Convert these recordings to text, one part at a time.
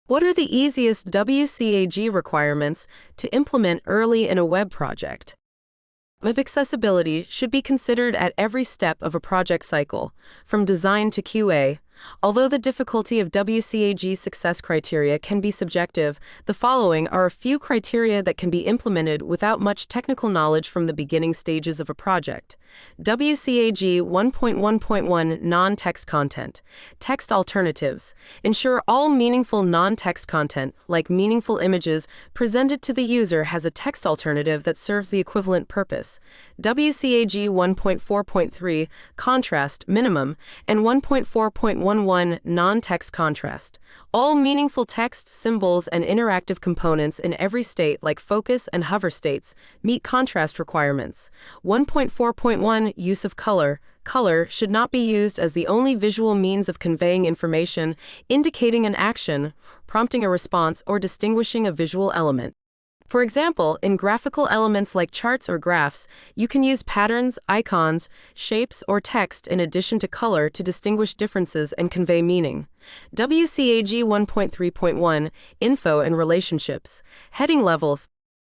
What are the easiest WCAG requirements to implement early in a web project? Web accessibility should be considered at every step of a project cycle, from design to QA. Although the difficulty of WCAG success criteria can be subjective, the following are a few criteria that can be implemented without much technical knowledge from the beginning stages of a project. WCAG 1.1.1 Non-text content. Text alternatives. Ensure all meaningful non-text content, like meaningful images, presented to the user has a text alternative that serves the equivalent purpose. WCAG 1.4.3 Contrast minimum and 1.4.11 Non-text contrast. All meaningful text, symbols, and interactive components in every state, like focus and hover states, meet contrast requirements. 1.4.1 Use of color. Color should not be used as the only visual means of conveying information, indicating an action, prompting a response, or distinguishing a visual element. For example, in graphical elements like charts or graphs, you can use patterns, icons, shapes, or text in addition to color to distinguish differences and convey meaning. WCAG 1.3.1 Info and relationships. Heading levels.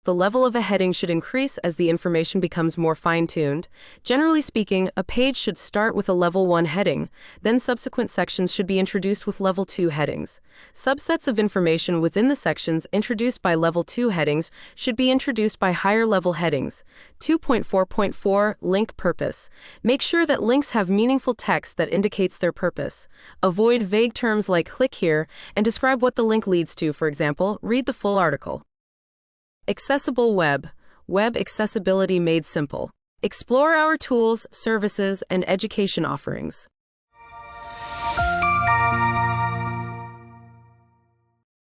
The level of a heading should increase as the information becomes more fine-tuned. Generally speaking, a page should start with a Level 1 heading, then subsequent sections should be introduced with Level 2 headings. Subsets of information within the sections introduced by Level 2 headings should be introduced by higher-level headings. 2.4.4 Link purpose. Make sure that links have meaningful text that indicates their purpose. Avoid vague terms like click here and describe what the link leads to, for example, read the full article. Accessible web. Web accessibility made simple. Explore our tools, services, and education offerings.